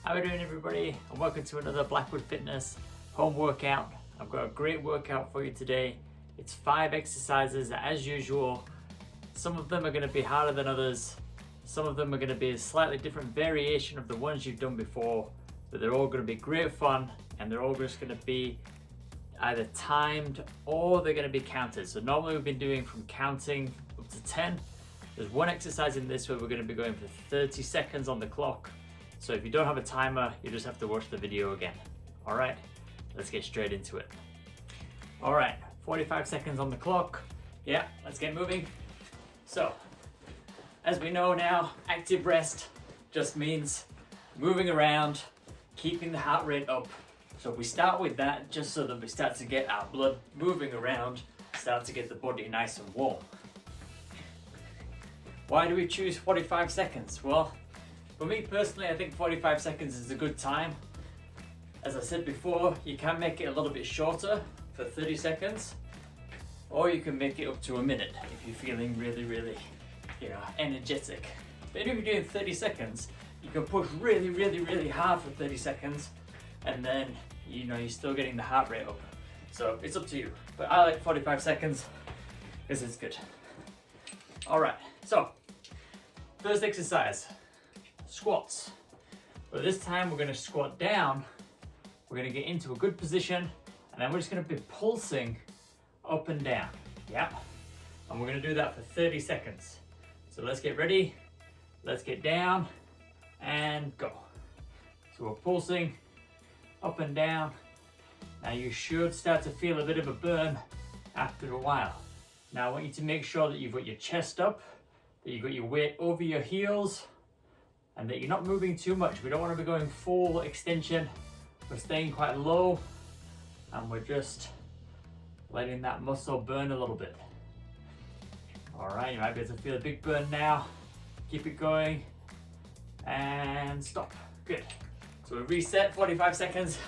How are we doing, everybody? And welcome to another Blackwood Fitness home workout. I've got a great workout for you today. It's 5 exercises as usual. Some of them are going to be harder than others. Some of them are going to be a slightly different variation of the ones you've done before, but they're all going to be great fun, and they're all just going to be either timed or they're going to be counted. So normally we've been doing from counting up to 10. There's one exercise in this where we're going to be going for 30 seconds on the clock. So if you don't have a timer, you just have to watch the video again. All right, let's get straight into it. All right, 45 seconds on the clock. Yeah, let's get moving. So, as we know now, active rest just means moving around, keeping the heart rate up. So we start with that just so that we start to get our blood moving around, start to get the body nice and warm. Why do we choose 45 seconds? Well, for me personally, I think 45 seconds is a good time. As I said before, you can make it a little bit shorter for 30 seconds, or you can make it up to a minute if you're feeling really, energetic. But if you're doing 30 seconds, you can push really hard for 30 seconds, and then, you're still getting the heart rate up. So it's up to you. But I like 45 seconds because it's good. All right, so first exercise. Squats. But this time we're going to squat down. We're going to get into a good position, and then we're just going to be pulsing up and down. Yeah. And we're going to do that for 30 seconds. So let's get ready. Let's get down and go. So we're pulsing up and down. Now you should start to feel a bit of a burn after a while. Now I want you to make sure that you've got your chest up, that you've got your weight over your heels, and that you're not moving too much. We don't want to be going full extension. We're staying quite low, and we're just letting that muscle burn a little bit. All right, you might be able to feel a big burn now. Keep it going, and stop. Good. So we reset, 45 seconds.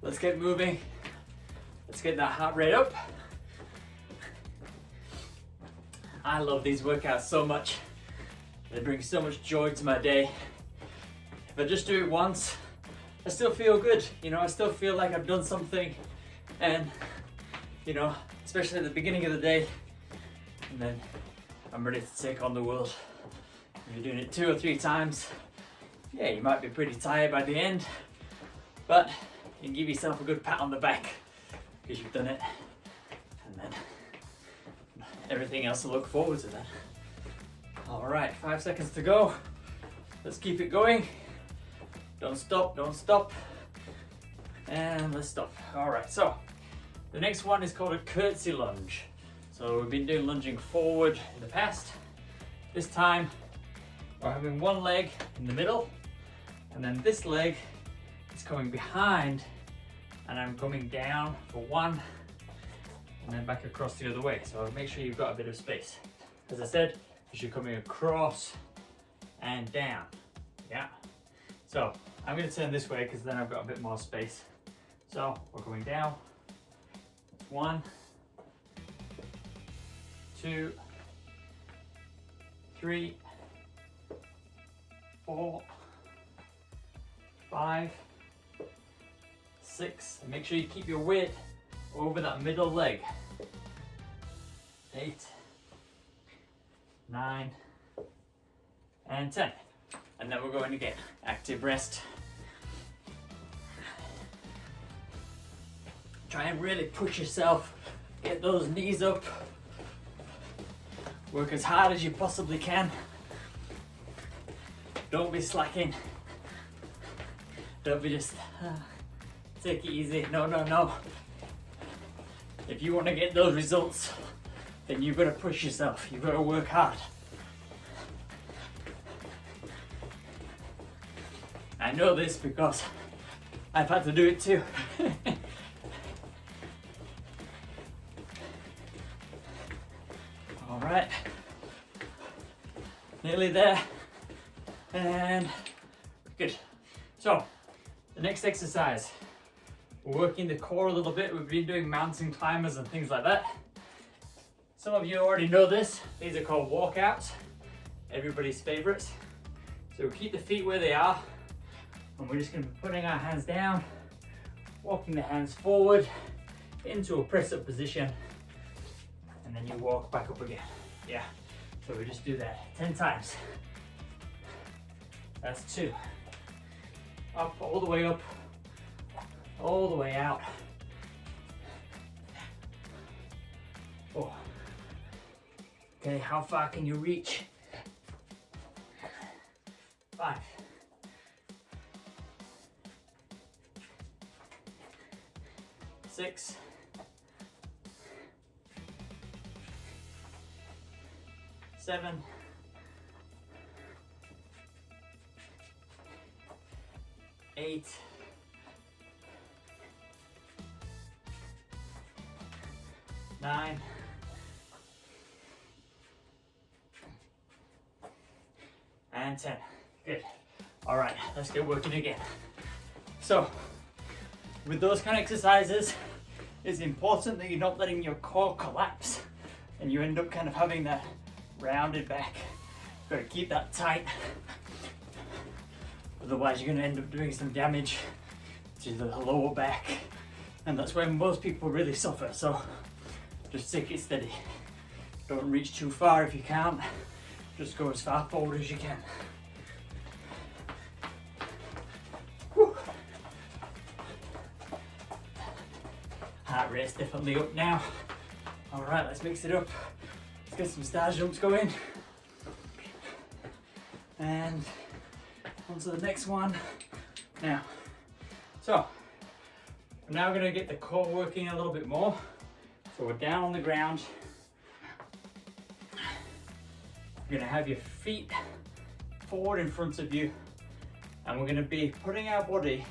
Let's get moving. Let's get that heart rate up. I love these workouts so much. They bring so much joy to my day. If I just do it once, I still feel good. I still feel like I've done something, and especially at the beginning of the day, and then I'm ready to take on the world. If you're doing it 2 or 3 times, yeah, you might be pretty tired by the end, but you can give yourself a good pat on the back because you've done it, and then everything else to look forward to then. All right, 5 seconds to go. Let's keep it going. Don't stop, and let's stop. All right, so the next one is called a curtsy lunge. So we've been doing lunging forward in the past. This time we're having one leg in the middle, and then this leg is coming behind, and I'm coming down for one, and then back across the other way. So make sure you've got a bit of space. As I said, you're coming across and down. Yeah. So I'm going to turn this way because then I've got a bit more space. So we're going down. 1, 2, 3, 4, 5, 6. And make sure you keep your weight over that middle leg. 8, 9, and 10. And then we're going again. Active rest. Try and really push yourself. Get those knees up. Work as hard as you possibly can. Don't be slacking. Don't be just, take it easy. No. If you want to get those results, then you've got to push yourself. You've got to work hard. I know this because I've had to do it too. All right, nearly there, and good. So the next exercise, we're working the core a little bit. We've been doing mountain climbers and things like that. Some of you already know this. These are called walkouts, everybody's favorites. So keep the feet where they are. And we're just going to be putting our hands down, walking the hands forward into a press up position, and then you walk back up again. Yeah, so we just do that 10 times. That's 2. Up, all the way up, all the way out. 4. Okay, how far can you reach? 5. 6. 7. 8. 9. And 10. Good. All right, let's get working again. So, with those kind of exercises, it's important that you're not letting your core collapse and you end up kind of having that rounded back. You've got to keep that tight. Otherwise, you're going to end up doing some damage to the lower back. And that's where most people really suffer. So, just take it steady. Don't reach too far if you can't. Just go as far forward as you can. Whew. Heart rate's definitely up now. All right, let's mix it up. Let's get some star jumps going. And on to the next one. Now, so we're now going to get the core working a little bit more. So we're down on the ground. You're going to have your feet forward in front of you, and we're going to be putting our body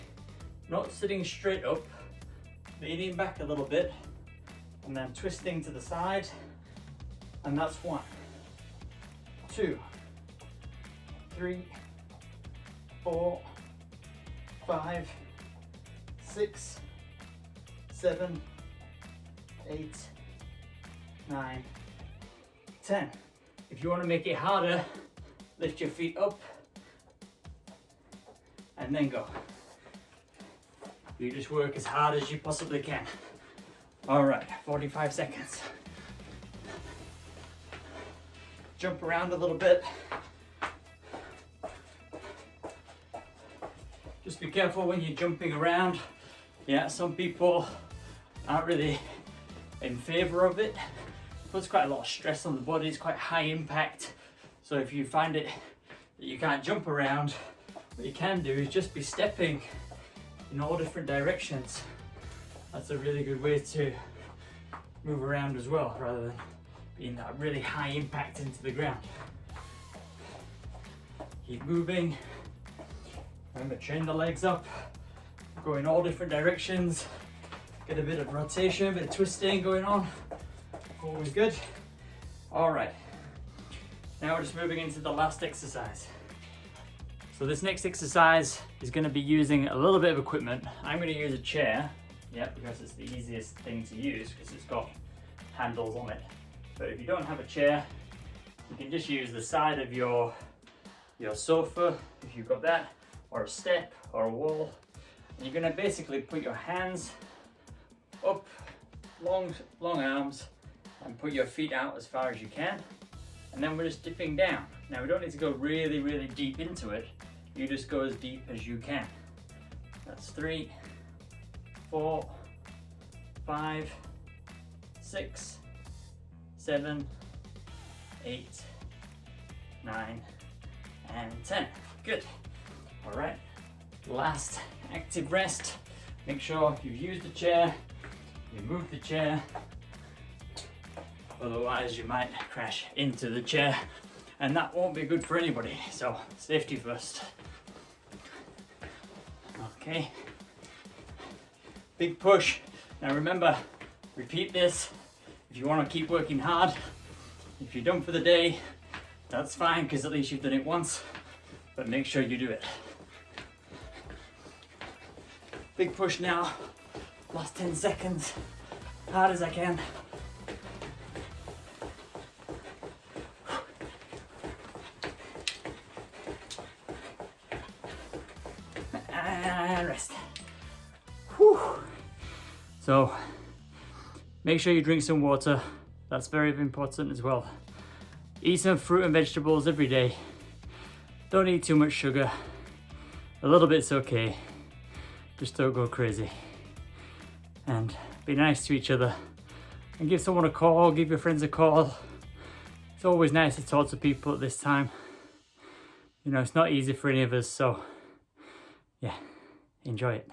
not sitting straight up, leaning back a little bit, and then twisting to the side. And that's 1, 2, 3, 4, 5, 6, 7, 8, 9, 10. If you want to make it harder, lift your feet up and then go. You just work as hard as you possibly can. All right, 45 seconds. Jump around a little bit. Just be careful when you're jumping around. Yeah, some people aren't really in favor of it. It puts quite a lot of stress on the body, it's quite high impact. So if you find it that you can't jump around, what you can do is just be stepping in all different directions. That's a really good way to move around as well, rather than being that really high impact into the ground. Keep moving. Remember, train the legs up, go in all different directions, get a bit of rotation, a bit of twisting going on. Always good. All right, now we're just moving into the last exercise. So this next exercise is going to be using a little bit of equipment. I'm going to use a chair, yeah, because it's the easiest thing to use because it's got handles on it. But if you don't have a chair, you can just use the side of your sofa, if you've got that, or a step or a wall. And you're going to basically put your hands up, long arms, and put your feet out as far as you can. And then we're just dipping down. Now we don't need to go really, really deep into it. You just go as deep as you can. That's 3, 4, 5, 6, 7, 8, 9, and 10. Good. All right. Last active rest. Make sure you've used the chair, you move the chair. Otherwise you might crash into the chair and that won't be good for anybody. So safety first. Okay. Big push. Now remember, repeat this if you want to keep working hard. If you're done for the day, that's fine because at least you've done it once, but make sure you do it. Big push now. Last 10 seconds. Hard as I can. and rest. Whew. So make sure you drink some water. That's very important as well. Eat some fruit and vegetables every day. Don't eat too much sugar. A little bit's okay. Just don't go crazy. And be nice to each other. And give someone a call, give your friends a call. It's always nice to talk to people at this time. You know, it's not easy for any of us, so yeah, enjoy it.